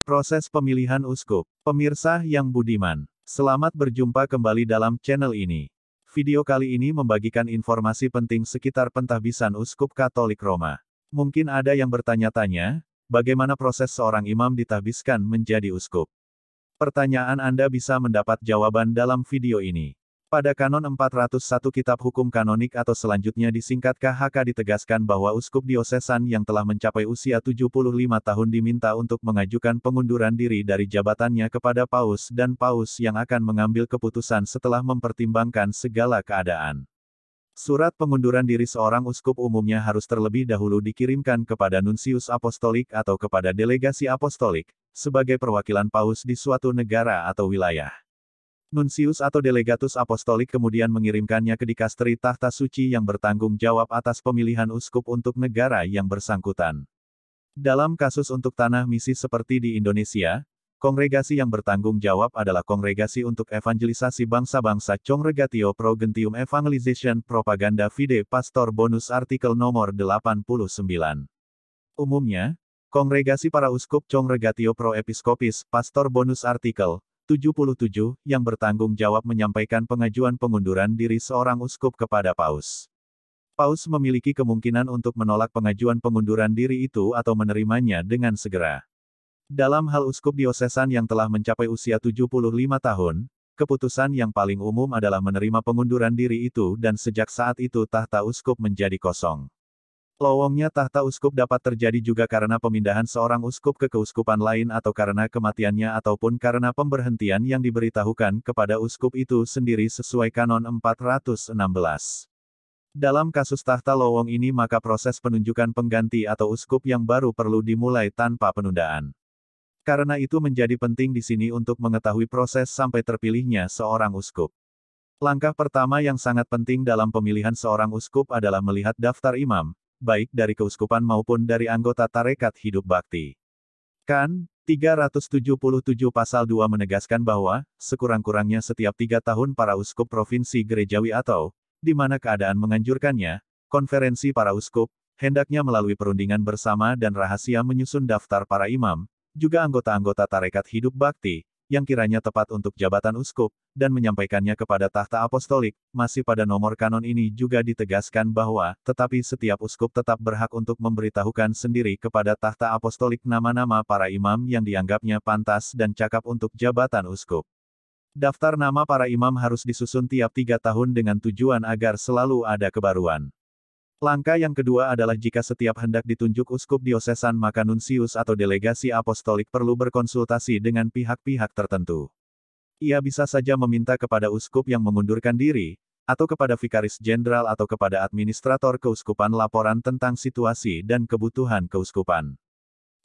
Proses pemilihan uskup. Pemirsa yang budiman, selamat berjumpa kembali dalam channel ini. Video kali ini membagikan informasi penting sekitar pentahbisan uskup Katolik Roma. Mungkin ada yang bertanya-tanya, bagaimana proses seorang imam ditahbiskan menjadi uskup? Pertanyaan Anda bisa mendapat jawaban dalam video ini. Pada Kanon 401 Kitab Hukum Kanonik atau selanjutnya disingkat KHK ditegaskan bahwa uskup diosesan yang telah mencapai usia 75 tahun diminta untuk mengajukan pengunduran diri dari jabatannya kepada Paus dan Paus yang akan mengambil keputusan setelah mempertimbangkan segala keadaan. Surat pengunduran diri seorang uskup umumnya harus terlebih dahulu dikirimkan kepada Nunsius Apostolik atau kepada Delegasi Apostolik, sebagai perwakilan Paus di suatu negara atau wilayah. Nunsius atau Delegatus Apostolik kemudian mengirimkannya ke dikasteri Tahta Suci yang bertanggung jawab atas pemilihan uskup untuk negara yang bersangkutan. Dalam kasus untuk tanah misi seperti di Indonesia, kongregasi yang bertanggung jawab adalah Kongregasi untuk Evangelisasi Bangsa-Bangsa Congregatio Pro Gentium Evangelization Propaganda Fide Pastor Bonus artikel nomor 89. Umumnya, Kongregasi para Uskup Congregatio Pro Episcopis Pastor Bonus artikel 77, yang bertanggung jawab menyampaikan pengajuan pengunduran diri seorang uskup kepada Paus. Paus memiliki kemungkinan untuk menolak pengajuan pengunduran diri itu atau menerimanya dengan segera. Dalam hal uskup diosesan yang telah mencapai usia 75 tahun, keputusan yang paling umum adalah menerima pengunduran diri itu dan sejak saat itu tahta uskup menjadi kosong. Lowongnya tahta uskup dapat terjadi juga karena pemindahan seorang uskup ke keuskupan lain atau karena kematiannya ataupun karena pemberhentian yang diberitahukan kepada uskup itu sendiri sesuai Kanon 416. Dalam kasus tahta lowong ini maka proses penunjukan pengganti atau uskup yang baru perlu dimulai tanpa penundaan. Karena itu menjadi penting di sini untuk mengetahui proses sampai terpilihnya seorang uskup. Langkah pertama yang sangat penting dalam pemilihan seorang uskup adalah melihat daftar imam, baik dari keuskupan maupun dari anggota tarekat hidup bakti. Kan. 377 pasal 2 menegaskan bahwa, sekurang-kurangnya setiap 3 tahun para uskup provinsi gerejawi atau, di mana keadaan menganjurkannya, konferensi para uskup, hendaknya melalui perundingan bersama dan rahasia menyusun daftar para imam, juga anggota-anggota tarekat hidup bakti, yang kiranya tepat untuk jabatan uskup, dan menyampaikannya kepada tahta apostolik. Masih pada nomor kanon ini juga ditegaskan bahwa, tetapi setiap uskup tetap berhak untuk memberitahukan sendiri kepada tahta apostolik nama-nama para imam yang dianggapnya pantas dan cakap untuk jabatan uskup. Daftar nama para imam harus disusun tiap 3 tahun dengan tujuan agar selalu ada kebaruan. Langkah yang kedua adalah jika setiap hendak ditunjuk uskup diosesan maka nunsius atau delegasi apostolik perlu berkonsultasi dengan pihak-pihak tertentu. Ia bisa saja meminta kepada uskup yang mengundurkan diri, atau kepada vikaris jenderal atau kepada administrator keuskupan laporan tentang situasi dan kebutuhan keuskupan.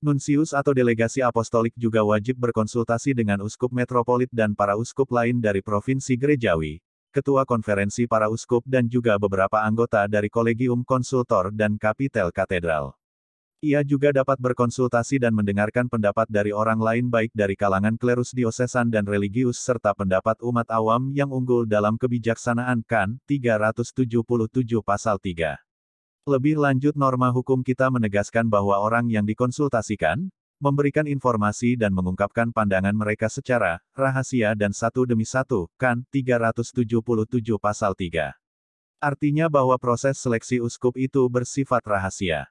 Nunsius atau delegasi apostolik juga wajib berkonsultasi dengan uskup metropolit dan para uskup lain dari provinsi gerejawi, ketua konferensi para uskup dan juga beberapa anggota dari kolegium konsultor dan kapitel katedral. Ia juga dapat berkonsultasi dan mendengarkan pendapat dari orang lain baik dari kalangan klerus diosesan dan religius serta pendapat umat awam yang unggul dalam kebijaksanaan Kan. 377 pasal 3. Lebih lanjut norma hukum kita menegaskan bahwa orang yang dikonsultasikan, memberikan informasi dan mengungkapkan pandangan mereka secara rahasia dan satu demi satu, Kan. 377 pasal 3. Artinya bahwa proses seleksi uskup itu bersifat rahasia.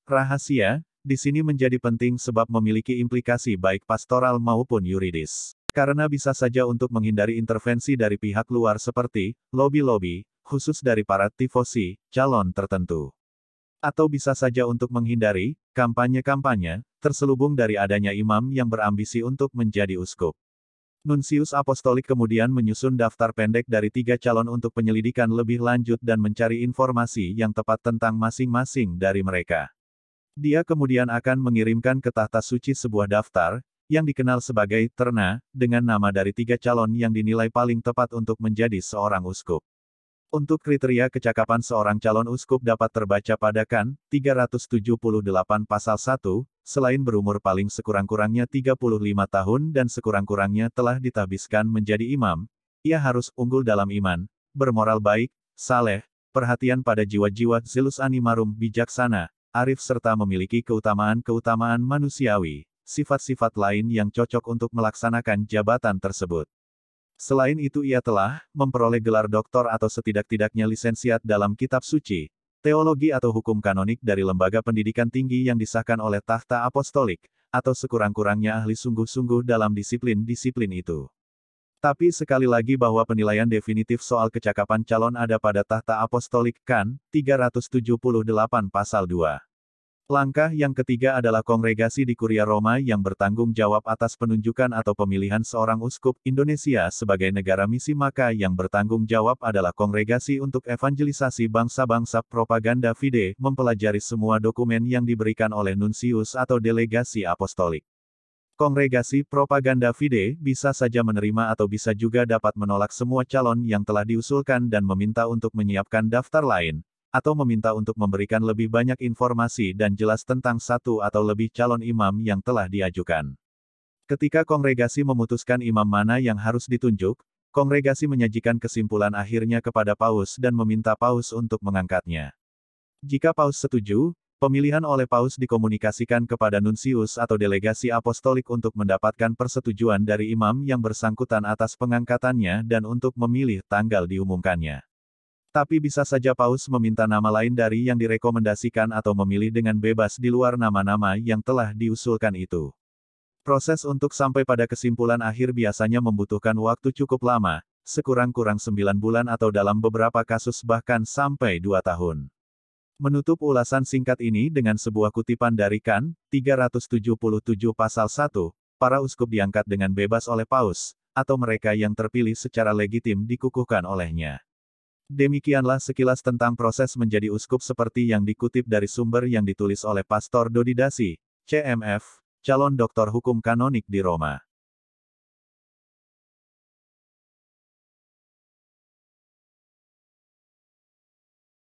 Rahasia, di sini menjadi penting sebab memiliki implikasi baik pastoral maupun yuridis. Karena bisa saja untuk menghindari intervensi dari pihak luar seperti lobi-lobi, khusus dari para tifosi, calon tertentu. Atau bisa saja untuk menghindari kampanye-kampanye, terselubung dari adanya imam yang berambisi untuk menjadi uskup. Nunsius apostolik kemudian menyusun daftar pendek dari 3 calon untuk penyelidikan lebih lanjut dan mencari informasi yang tepat tentang masing-masing dari mereka. Dia kemudian akan mengirimkan ke tahta suci sebuah daftar, yang dikenal sebagai terna, dengan nama dari 3 calon yang dinilai paling tepat untuk menjadi seorang uskup. Untuk kriteria kecakapan seorang calon uskup dapat terbaca pada Kan. 378 pasal 1, selain berumur paling sekurang-kurangnya 35 tahun dan sekurang-kurangnya telah ditahbiskan menjadi imam, ia harus unggul dalam iman, bermoral baik, saleh, perhatian pada jiwa-jiwa, zilus animarum, bijaksana, arif serta memiliki keutamaan-keutamaan manusiawi, sifat-sifat lain yang cocok untuk melaksanakan jabatan tersebut. Selain itu ia telah memperoleh gelar doktor atau setidak-tidaknya lisensiat dalam kitab suci, teologi atau hukum kanonik dari lembaga pendidikan tinggi yang disahkan oleh Takhta Apostolik, atau sekurang-kurangnya ahli sungguh-sungguh dalam disiplin-disiplin itu. Tapi sekali lagi bahwa penilaian definitif soal kecakapan calon ada pada Takhta Apostolik kan, 378 pasal 2. Langkah yang ketiga adalah kongregasi di Kuria Roma yang bertanggung jawab atas penunjukan atau pemilihan seorang uskup. Indonesia sebagai negara misi maka yang bertanggung jawab adalah kongregasi untuk evangelisasi bangsa-bangsa. Propaganda Fide mempelajari semua dokumen yang diberikan oleh nunsius atau delegasi apostolik. Kongregasi Propaganda Fide bisa saja menerima atau bisa juga dapat menolak semua calon yang telah diusulkan dan meminta untuk menyiapkan daftar lain, atau meminta untuk memberikan lebih banyak informasi dan jelas tentang satu atau lebih calon imam yang telah diajukan. Ketika kongregasi memutuskan imam mana yang harus ditunjuk, kongregasi menyajikan kesimpulan akhirnya kepada Paus dan meminta Paus untuk mengangkatnya. Jika Paus setuju, pemilihan oleh Paus dikomunikasikan kepada nunsius atau delegasi apostolik untuk mendapatkan persetujuan dari imam yang bersangkutan atas pengangkatannya dan untuk memilih tanggal diumumkannya. Tapi bisa saja Paus meminta nama lain dari yang direkomendasikan atau memilih dengan bebas di luar nama-nama yang telah diusulkan itu. Proses untuk sampai pada kesimpulan akhir biasanya membutuhkan waktu cukup lama, sekurang-kurang 9 bulan atau dalam beberapa kasus bahkan sampai 2 tahun. Menutup ulasan singkat ini dengan sebuah kutipan dari kan, 377 pasal 1, para uskup diangkat dengan bebas oleh Paus, atau mereka yang terpilih secara legitim dikukuhkan olehnya. Demikianlah sekilas tentang proses menjadi uskup seperti yang dikutip dari sumber yang ditulis oleh Pastor Dodi Dasi, CMF, calon doktor hukum kanonik di Roma.